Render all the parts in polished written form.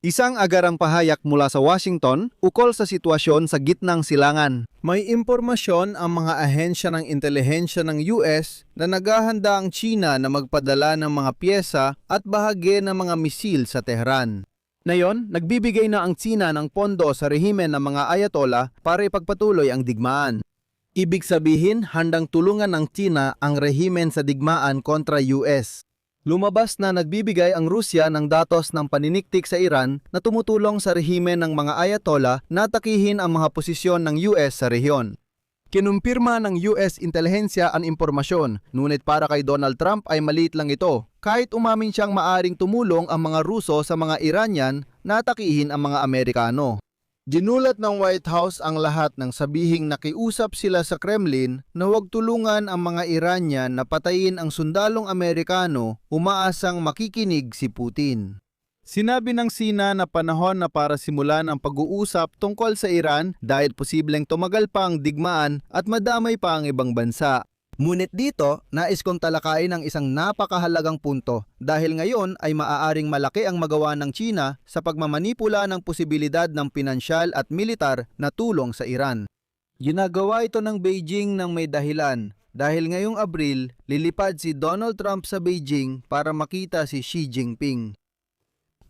Isang agarang pahayag mula sa Washington ukol sa sitwasyon sa gitnang silangan. May impormasyon ang mga ahensya ng intelihensya ng US na naghahanda ang China na magpadala ng mga piyesa at bahagi ng mga misil sa Tehran. Ngayon, nagbibigay na ang China ng pondo sa rehimen ng mga Ayatollah para ipagpatuloy ang digmaan. Ibig sabihin, handang tulungan ng China ang rehimen sa digmaan kontra US. Lumabas na nagbibigay ang Rusya ng datos ng paniniktik sa Iran na tumutulong sa rehimen ng mga Ayatollah na takihin ang mga posisyon ng US sa rehiyon. Kinumpirma ng US intelihensya ang impormasyon, ngunit para kay Donald Trump ay maliit lang ito, kahit umamin siyang maaring tumulong ang mga Ruso sa mga Iranian na takihin ang mga Amerikano. Ginulat ng White House ang lahat ng sabihing nakiusap sila sa Kremlin na huwag tulungan ang mga Iranian na patayin ang sundalong Amerikano, umaasang makikinig si Putin. Sinabi ng Sina na panahon na para simulan ang pag-uusap tungkol sa Iran dahil posibleng tumagal pa ang digmaan at madamay pa ang ibang bansa. Ngunit dito, nais kong talakayin ang isang napakahalagang punto dahil ngayon ay maaaring malaki ang magawa ng China sa pagmamanipula ng posibilidad ng pinansyal at militar na tulong sa Iran. Ginagawa ito ng Beijing ng may dahilan dahil ngayong Abril, lilipad si Donald Trump sa Beijing para makita si Xi Jinping.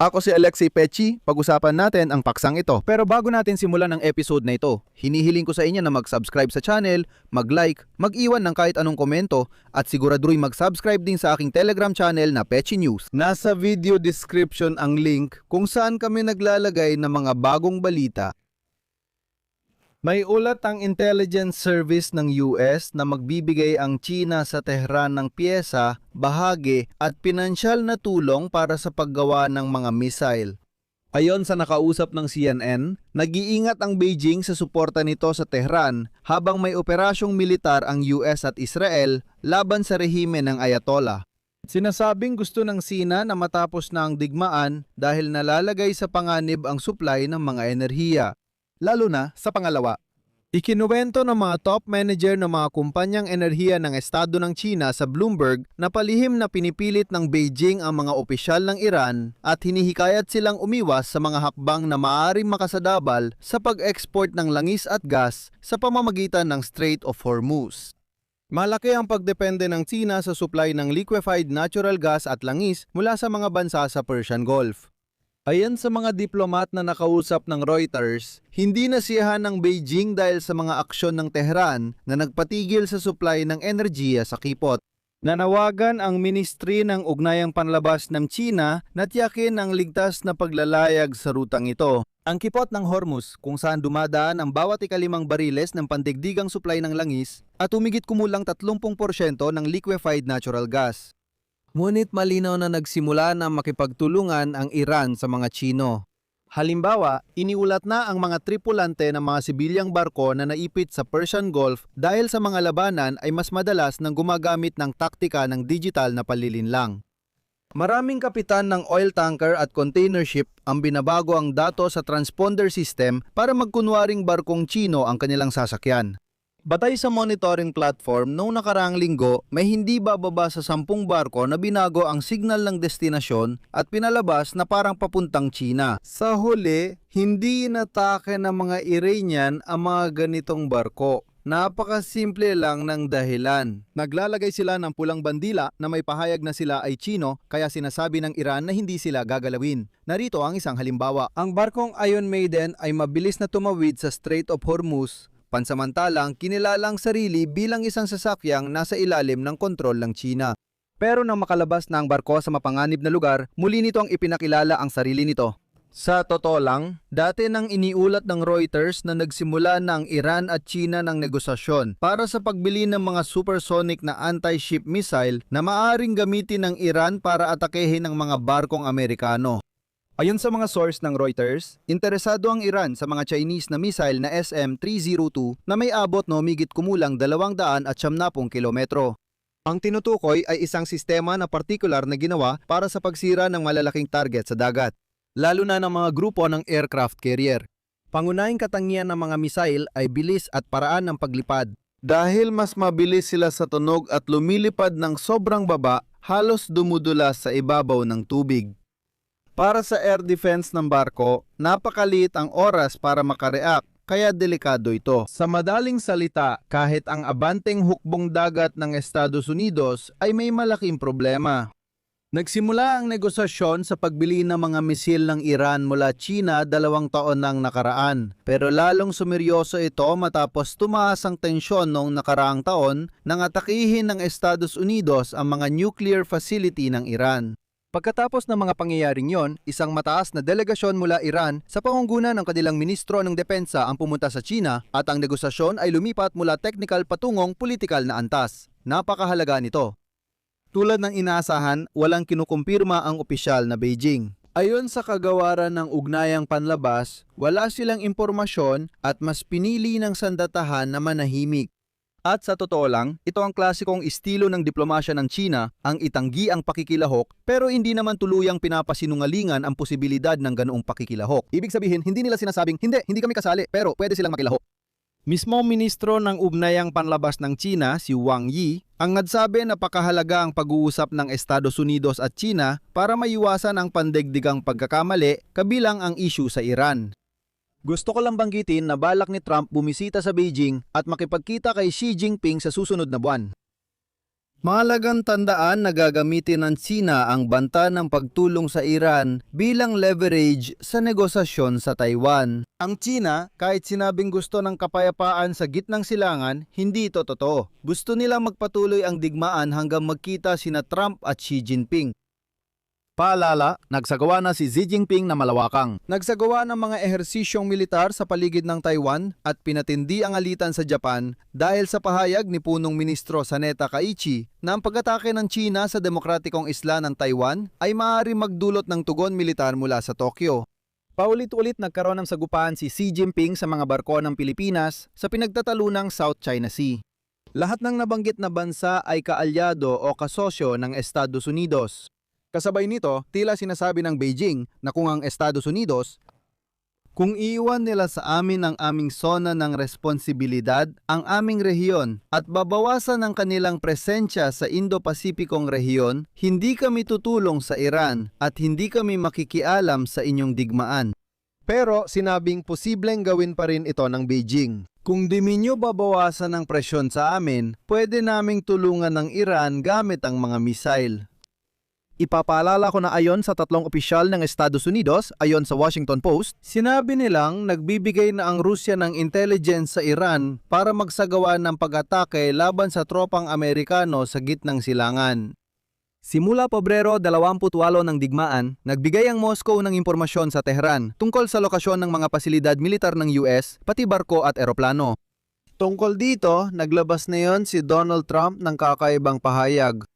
Ako si Alexei Pechi, pag-usapan natin ang paksang ito. Pero bago natin simulan ang episode na ito, hinihiling ko sa inyo na mag-subscribe sa channel, mag-like, mag-iwan ng kahit anong komento, at siguraduhin mag-subscribe din sa aking Telegram channel na Pechi News. Nasa video description ang link kung saan kami naglalagay ng mga bagong balita. May ulat ang intelligence service ng US na magbibigay ang China sa Tehran ng piyesa, bahagi at pinansyal na tulong para sa paggawa ng mga missile. Ayon sa nakausap ng CNN, nag-iingat ang Beijing sa suporta nito sa Tehran habang may operasyong militar ang US at Israel laban sa rehimen ng Ayatollah. Sinasabing gusto ng Sina na matapos na ang digmaan dahil nalalagay sa panganib ang supply ng mga enerhiya. Lalo na sa pangalawa. Ikinuwento ng mga top manager ng mga kumpanyang enerhiya ng Estado ng China sa Bloomberg na palihim na pinipilit ng Beijing ang mga opisyal ng Iran at hinihikayat silang umiwas sa mga hakbang na maaaring makasadabal sa pag-export ng langis at gas sa pamamagitan ng Strait of Hormuz. Malaki ang pagdepende ng China sa supply ng liquefied natural gas at langis mula sa mga bansa sa Persian Gulf. Ayon sa mga diplomat na nakausap ng Reuters, hindi nasiyahan ng Beijing dahil sa mga aksyon ng Tehran na nagpatigil sa supply ng enerhiya sa Kipot. Nanawagan ang Ministry ng Ugnayang Panlabas ng China na tiyakin ang ligtas na paglalayag sa rutang ito. Ang Kipot ng Hormuz kung saan dumadaan ang bawat ika-5 bariles ng pandigdigang supply ng langis at humigit kumulang 30% ng liquefied natural gas. Ngunit malinaw na nagsimula na makipagtulungan ang Iran sa mga Chino. Halimbawa, iniulat na ang mga tripulante ng mga sibilyang barko na naipit sa Persian Gulf dahil sa mga labanan ay mas madalas nang gumagamit ng taktika ng digital na palilinlang. Maraming kapitan ng oil tanker at container ship ang binabago ang datos sa transponder system para magkunwaring barkong Chino ang kanilang sasakyan. Batay sa monitoring platform, noong nakaraang linggo, may hindi bababa sa 10 barko na binago ang signal ng destinasyon at pinalabas na parang papuntang China. Sa huli, hindi inatake ng mga Iranian ang mga ganitong barko. Napakasimple lang ng dahilan. Naglalagay sila ng pulang bandila na may pahayag na sila ay Chino, kaya sinasabi ng Iran na hindi sila gagalawin. Narito ang isang halimbawa. Ang barkong Iron Maiden ay mabilis na tumawid sa Strait of Hormuz. Pansamantalang kinilalang sarili bilang isang sasakyang nasa ilalim ng kontrol ng China. Pero nang makalabas na ang barko sa mapanganib na lugar, muli nito ang ipinakilala ang sarili nito. Sa totoo lang, dati nang iniulat ng Reuters na nagsimula na ang Iran at China ng negosasyon para sa pagbili ng mga supersonic na anti-ship missile na maaaring gamitin ng Iran para atakehin ang mga barkong Amerikano. Ayon sa mga source ng Reuters, interesado ang Iran sa mga Chinese na missile na SM-302 na may abot no humigit kumulang 270 kilometro. Ang tinutukoy ay isang sistema na partikular na ginawa para sa pagsira ng malalaking target sa dagat, lalo na ng mga grupo ng aircraft carrier. Pangunahing katangian ng mga missile ay bilis at paraan ng paglipad. Dahil mas mabilis sila sa tunog at lumilipad ng sobrang baba, halos dumudulas sa ibabaw ng tubig. Para sa air defense ng barko, napakaliit ang oras para makareact, kaya delikado ito. Sa madaling salita, kahit ang abanteng hukbong dagat ng Estados Unidos ay may malaking problema. Nagsimula ang negosasyon sa pagbili ng mga misil ng Iran mula China 2 taon nang nakaraan. Pero lalong sumeryoso ito matapos tumaas ang tensyon noong nakaraang taon nang atakihin ng Estados Unidos ang mga nuclear facility ng Iran. Pagkatapos ng mga pangyayaring yon, isang mataas na delegasyon mula Iran sa pangunguna ng kanilang ministro ng depensa ang pumunta sa China at ang negosasyon ay lumipat mula technical patungong politikal na antas. Napakahalaga nito. Tulad ng inaasahan, walang kinukumpirma ang opisyal na Beijing. Ayon sa kagawaran ng ugnayang panlabas, wala silang impormasyon at mas pinili ng sandatahan na manahimik. At sa totoo lang, ito ang klasikong estilo ng diplomasya ng China, ang itanggi ang pakikilahok pero hindi naman tuluyang pinapasinungalingan ang posibilidad ng ganoong pakikilahok. Ibig sabihin, hindi nila sinasabing, hindi kami kasali pero pwede silang makilahok. Mismo ministro ng ugnayang panlabas ng China, si Wang Yi, ang nagsabi na napakahalaga ang pag-uusap ng Estados Unidos at China para maiwasan ang pandigdigang pagkakamali kabilang ang issue sa Iran. Gusto ko lang banggitin na balak ni Trump bumisita sa Beijing at makipagkita kay Xi Jinping sa susunod na buwan. Mahalagang tandaan na gagamitin ng China ang banta ng pagtulong sa Iran bilang leverage sa negosasyon sa Taiwan. Ang China, kahit sinabing gusto ng kapayapaan sa gitnang silangan, hindi ito totoo. Gusto nilang magpatuloy ang digmaan hanggang magkita sina Trump at Xi Jinping. Paalala, nagsagawa na si Xi Jinping na malawakang. Nagsagawa ng mga ehersisyong militar sa paligid ng Taiwan at pinatindi ang alitan sa Japan dahil sa pahayag ni punong ministro Saneta Kaichi na ang pag-atake ng China sa demokratikong isla ng Taiwan ay maaari magdulot ng tugon militar mula sa Tokyo. Paulit-ulit nagkaroon ng sagupaan si Xi Jinping sa mga barko ng Pilipinas sa pinagtatalunang South China Sea. Lahat ng nabanggit na bansa ay kaalyado o kasosyo ng Estados Unidos. Kasabay nito, tila sinasabi ng Beijing na kung ang Estados Unidos, kung iiwan nila sa amin ang aming zona ng responsibilidad, ang aming rehiyon, at babawasan ang kanilang presensya sa Indo-Pasipikong rehiyon, hindi kami tutulong sa Iran at hindi kami makikialam sa inyong digmaan. Pero sinabing posibleng gawin pa rin ito ng Beijing. Kung di ninyo babawasan ang presyon sa amin, pwede naming tulungan ng Iran gamit ang mga misail. Ipapaalala ko na ayon sa 3 opisyal ng Estados Unidos, ayon sa Washington Post, sinabi nilang nagbibigay na ang Rusya ng intelligence sa Iran para magsagawa ng pag-atake laban sa tropang Amerikano sa gitnang silangan. Simula Pebrero 28 ng digmaan, nagbigay ang Moscow ng impormasyon sa Tehran tungkol sa lokasyon ng mga pasilidad militar ng US, pati barko at eroplano. Tungkol dito, naglabas na yon si Donald Trump ng kakaibang pahayag.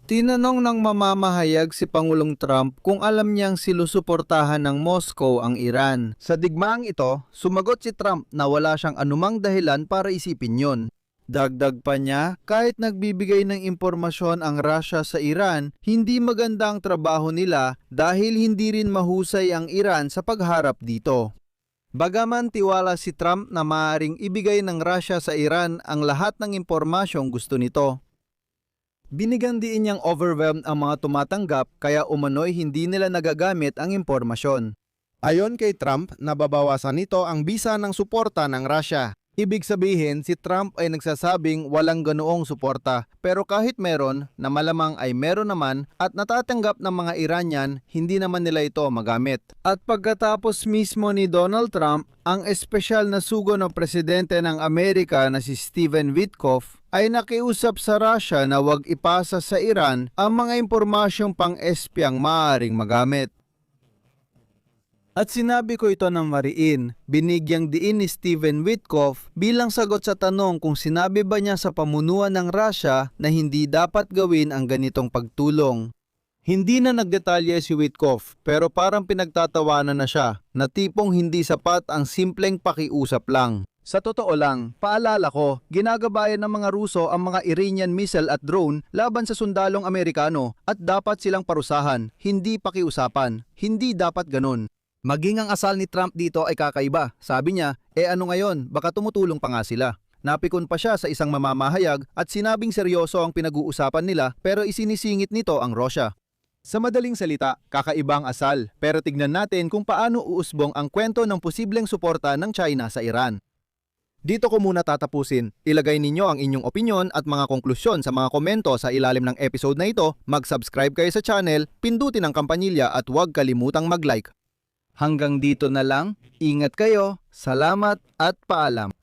Tinanong ng mamamahayag si Pangulong Trump kung alam niyang silusuportahan ng Moscow ang Iran. Sa digmaang ito, sumagot si Trump na wala siyang anumang dahilan para isipin yon. Dagdag pa niya, kahit nagbibigay ng impormasyon ang Russia sa Iran, hindi maganda ang trabaho nila dahil hindi rin mahusay ang Iran sa pagharap dito. Bagaman tiwala si Trump na maaaring ibigay ng Russia sa Iran ang lahat ng impormasyong gusto nito. Binigyan din niyang overwhelmed ang mga tumatanggap kaya umano'y hindi nila nagagamit ang impormasyon. Ayon kay Trump, nababawasan nito ang bisa ng suporta ng Russia. Ibig sabihin, si Trump ay nagsasabing walang ganoong suporta, pero kahit meron, na malamang ay meron naman at natatanggap ng mga Iranian, hindi naman nila ito magamit. At pagkatapos mismo ni Donald Trump, ang espesyal na sugo ng presidente ng Amerika na si Stephen Witkoff ay nakiusap sa Russia na huwag ipasa sa Iran ang mga impormasyong pang-espyang maaaring magamit. At sinabi ko ito ng mariin, binigyang diin ni Stephen Witkoff bilang sagot sa tanong kung sinabi ba niya sa pamunuan ng Russia na hindi dapat gawin ang ganitong pagtulong. Hindi na nagdetalye si Witkoff pero parang pinagtatawanan na siya na tipong hindi sapat ang simpleng pakiusap lang. Sa totoo lang, paalala ko, ginagabayan ng mga Ruso ang mga Iranian missile at drone laban sa sundalong Amerikano at dapat silang parusahan, hindi pakiusapan. Hindi dapat ganun. Maging ang asal ni Trump dito ay kakaiba. Sabi niya, ano ngayon, baka tumutulong pa nga sila. Napikon pa siya sa isang mamamahayag at sinabing seryoso ang pinag-uusapan nila pero isinisingit nito ang Russia. Sa madaling salita, kakaibang asal, pero tignan natin kung paano uusbong ang kwento ng posibleng suporta ng China sa Iran. Dito ko muna tatapusin. Ilagay ninyo ang inyong opinyon at mga konklusyon sa mga komento sa ilalim ng episode na ito, mag-subscribe kayo sa channel, pindutin ang kampanilya at huwag kalimutang mag-like. Hanggang dito na lang, ingat kayo, salamat at paalam.